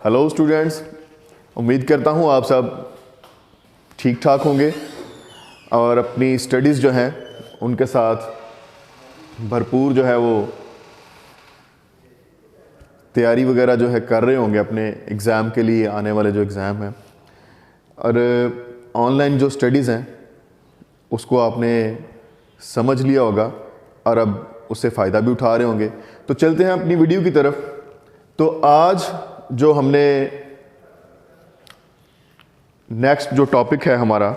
Hello students, उम्मीद करता हूँ आप सब ठीक ठाक होंगे और अपनी स्टडीज़ जो हैं उनके साथ भरपूर जो है वो तैयारी वगैरह जो है कर रहे होंगे अपने एग्ज़ाम के लिए, आने वाले जो एग्ज़ाम हैं। और ऑनलाइन जो स्टडीज़ हैं उसको आपने समझ लिया होगा और अब उससे फ़ायदा भी उठा रहे होंगे। तो चलते हैं अपनी वीडियो की तरफ। तो आज जो हमने नेक्स्ट जो टॉपिक है हमारा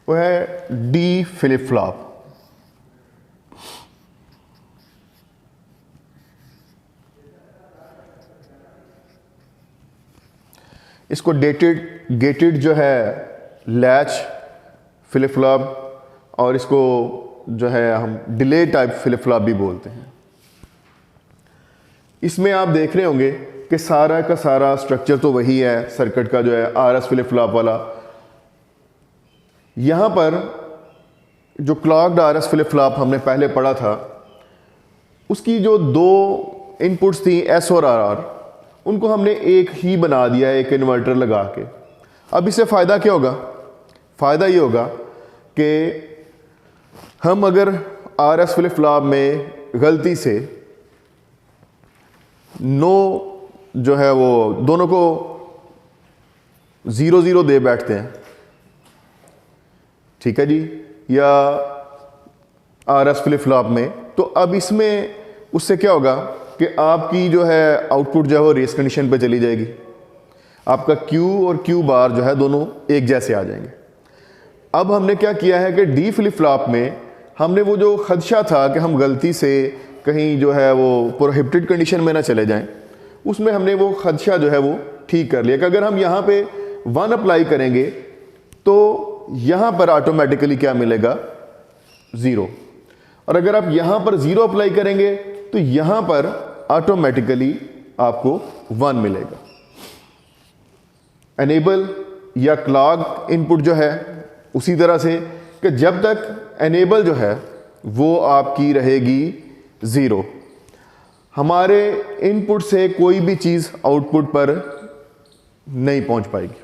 वो है डी फ्लिप फ्लॉप। इसको गेटेड जो है लैच फ्लिप फ्लॉप और इसको जो है हम डिले टाइप फ्लिप फ्लॉप भी बोलते हैं। इसमें आप देख रहे होंगे कि सारा का सारा स्ट्रक्चर तो वही है, सर्किट का जो है आरएस फ्लिप फ्लॉप वाला। यहाँ पर जो क्लॉक्ड आरएस फ्लिप फ्लॉप हमने पहले पढ़ा था, उसकी जो दो इनपुट्स थी एस और आर, उनको हमने एक ही बना दिया है, एक इन्वर्टर लगा के। अब इससे फ़ायदा क्या होगा? फ़ायदा ये होगा कि हम अगर आरएस फ्लिप फ्लॉप में गलती से नो जो है वो दोनों को 0-0 दे बैठते हैं, ठीक है जी, या आरएस फ्लिप फ्लॉप में, तो अब इसमें उससे क्या होगा कि आपकी जो है आउटपुट जो है वो रेस कंडीशन पे चली जाएगी। आपका Q और Q बार जो है दोनों एक जैसे आ जाएंगे। अब हमने क्या किया है कि डी फ्लिप फ्लॉप में हमने वो जो खदशा था कि हम गलती से कहीं जो है वो प्रोहिबिटेड कंडीशन में ना चले जाएं, उसमें हमने वो खदशा जो है वो ठीक कर लिया कि अगर हम यहाँ पे 1 अप्लाई करेंगे तो यहाँ पर ऑटोमेटिकली क्या मिलेगा? 0। और अगर आप यहाँ पर 0 अप्लाई करेंगे तो यहाँ पर ऑटोमेटिकली आपको 1 मिलेगा। एनेबल या क्लॉक इनपुट जो है उसी तरह से कि जब तक एनेबल जो है वो आपकी रहेगी 0, हमारे इनपुट से कोई भी चीज़ आउटपुट पर नहीं पहुंच पाएगी,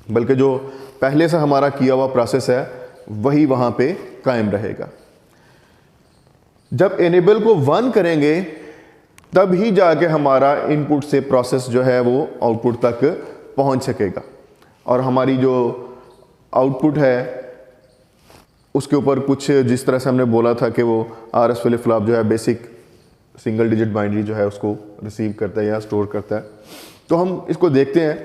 बल्कि जो पहले से हमारा किया हुआ प्रोसेस है वही वहां पे कायम रहेगा। जब एनेबल को 1 करेंगे तब ही जाके हमारा इनपुट से प्रोसेस जो है वो आउटपुट तक पहुंच सकेगा और हमारी जो आउटपुट है उसके ऊपर कुछ जिस तरह से हमने बोला था कि वो आरएस फ्लिप फ्लॉप जो है बेसिक सिंगल डिजिट बाइनरी जो है उसको रिसीव करता है या स्टोर करता है। तो हम इसको देखते हैं।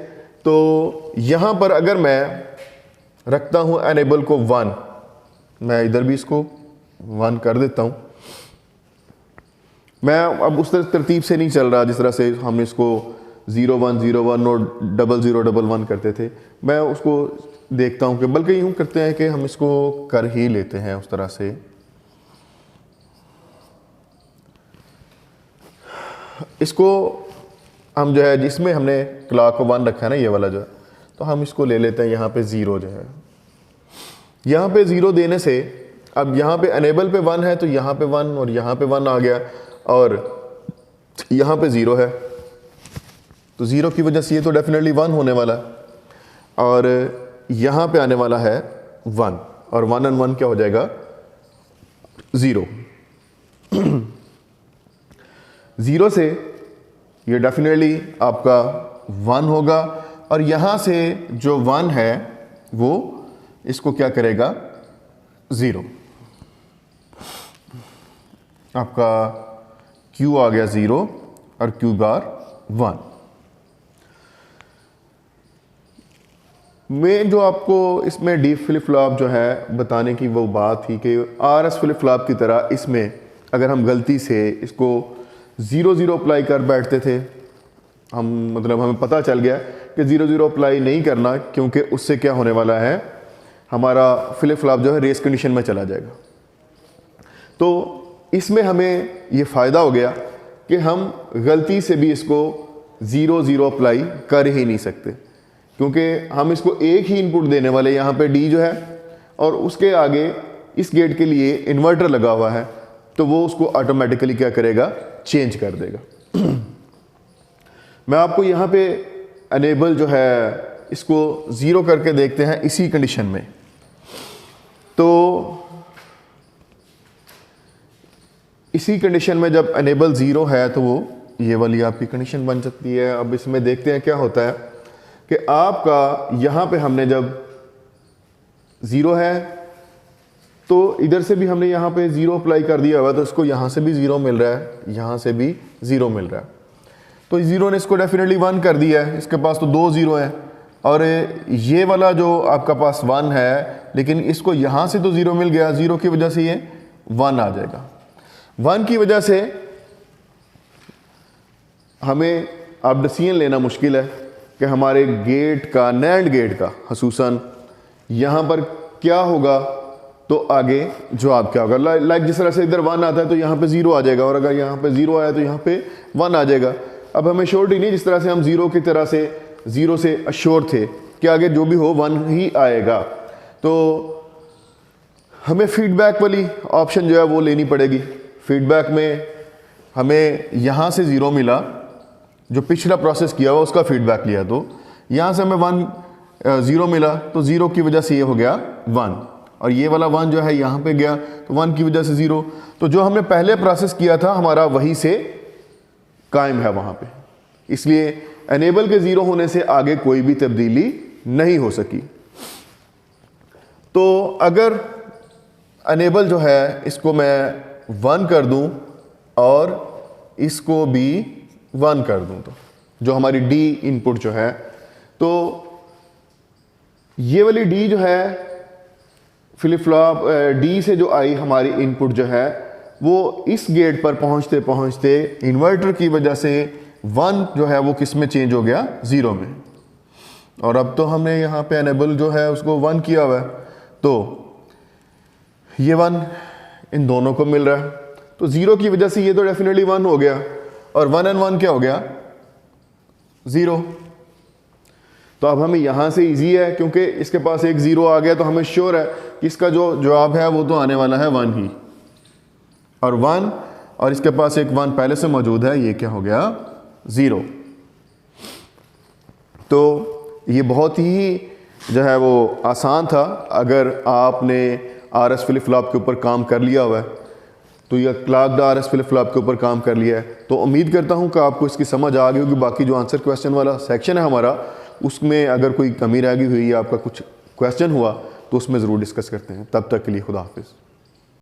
तो यहाँ पर अगर मैं रखता हूँ एनेबल को 1, मैं इधर भी इसको 1 कर देता हूँ। मैं अब उस तरतीब से नहीं चल रहा जिस तरह से हम इसको 0-1-0-1 और 0-0-1-1 करते थे। मैं उसको देखता हूँ कि बल्कि यूँ करते हैं कि हम इसको कर ही लेते हैं उस तरह से। इसको हम जो है जिसमें हमने क्लॉक को 1 रखा है ना, ये वाला जो है, तो हम इसको ले लेते हैं यहाँ पे 0 जो है। यहाँ पे 0 देने से अब यहाँ पे एनेबल पे 1 है तो यहाँ पे 1 और यहाँ पे 1 आ गया और यहाँ पे 0 है, तो 0 की वजह से ये तो डेफिनेटली 1 होने वाला है और यहाँ पे आने वाला है 1 और 1 और 1 क्या हो जाएगा? 0। 0 से ये डेफिनेटली आपका 1 होगा और यहाँ से जो 1 है वो इसको क्या करेगा? 0। आपका Q आ गया 0 और Q बार 1। मैं जो आपको इसमें डी फ्लिप फ्लॉप जो है बताने की वो बात थी कि आरएस फ्लिप फ्लॉप की तरह इसमें अगर हम गलती से इसको 0-0 अप्लाई कर बैठते थे, हम मतलब हमें पता चल गया कि 0-0 अप्लाई नहीं करना, क्योंकि उससे क्या होने वाला है, हमारा फ्लिप फ्लॉप जो है रेस कंडीशन में चला जाएगा। तो इसमें हमें ये फ़ायदा हो गया कि हम गलती से भी इसको 0-0 अप्लाई कर ही नहीं सकते, क्योंकि हम इसको एक ही इनपुट देने वाले, यहाँ पे डी जो है और उसके आगे इस गेट के लिए इन्वर्टर लगा हुआ है, तो वो उसको ऑटोमेटिकली क्या करेगा? चेंज कर देगा। मैं आपको यहाँ पे अनेबल जो है इसको ज़ीरो करके देखते हैं इसी कंडीशन में। तो इसी कंडीशन में जब अनेबल ज़ीरो है तो वो ये वाली आपकी कंडीशन बन सकती है। अब इसमें देखते हैं क्या होता है कि आपका यहाँ पे हमने जब ज़ीरो है तो इधर से भी हमने यहाँ पे ज़ीरो अप्लाई कर दिया हुआ, तो इसको यहाँ से भी ज़ीरो मिल रहा है, यहाँ से भी ज़ीरो मिल रहा है। तो ज़ीरो ने इसको डेफिनेटली 1 कर दिया है, इसके पास तो 2 ज़ीरो है, और ये वाला जो आपका पास 1 है, लेकिन इसको यहाँ से तो ज़ीरो मिल गया, ज़ीरो की वजह से ये 1 आ जाएगा। 1 की वजह से हमें अब डिसीजन लेना मुश्किल है कि हमारे गेट का, नैंड गेट का खसूसन यहाँ पर क्या होगा, तो आगे जवाब क्या होगा। लाइक जिस तरह से इधर 1 आता है तो यहाँ पे 0 आ जाएगा, और अगर यहाँ पे 0 आया तो यहाँ पे 1 आ जाएगा। अब हमें श्योरिटी नहीं, जिस तरह से हम 0 की तरह से 0 से अश्योर थे कि आगे जो भी हो 1 ही आएगा, तो हमें फीडबैक वाली ऑप्शन जो है वो लेनी पड़ेगी। फीडबैक में हमें यहाँ से 0 मिला, जो पिछला प्रोसेस किया हुआ उसका फीडबैक लिया, तो यहाँ से हमें 0 मिला, तो 0 की वजह से ये हो गया 1, और ये वाला 1 जो है यहाँ पे गया, तो 1 की वजह से 0। तो जो हमने पहले प्रोसेस किया था हमारा वही से कायम है वहाँ पे, इसलिए एनेबल के 0 होने से आगे कोई भी तब्दीली नहीं हो सकी। तो अगर एनेबल जो है इसको मैं 1 कर दूं और इसको भी 1 कर दूं, तो जो हमारी डी इनपुट जो है, तो ये वाली डी जो है फ्लिप फ्लॉप डी से जो आई हमारी इनपुट जो है वो इस गेट पर पहुंचते पहुंचते इन्वर्टर की वजह से 1 जो है वो किस में चेंज हो गया, 0 में। और अब तो हमने यहाँ पे एनेबल जो है उसको 1 किया हुआ है, तो ये 1 इन दोनों को मिल रहा है, तो 0 की वजह से ये तो डेफिनेटली 1 हो गया, और 1 और 1 क्या हो गया, 0। तो अब हमें यहाँ से इजी है, क्योंकि इसके पास एक 0 आ गया, तो हमें श्योर है कि इसका जो जवाब है वो तो आने वाला है 1 ही, और 1 और इसके पास एक 1 पहले से मौजूद है, ये क्या हो गया, 0। तो ये बहुत ही जो है वो आसान था। अगर आपने RS फ्लिप फ्लॉप के ऊपर काम कर लिया हुआ है, तो यह क्लॉक्ड RS फ्लिप फ्लॉप के ऊपर काम कर लिया है, तो उम्मीद करता हूँ कि आपको इसकी समझ आ गई होगी। बाकी जो आंसर क्वेश्चन वाला सेक्शन है हमारा, उसमें अगर कोई कमी रह गई हुई या आपका कुछ क्वेश्चन हुआ तो उसमें ज़रूर डिस्कस करते हैं। तब तक के लिए खुदा हाफिज़।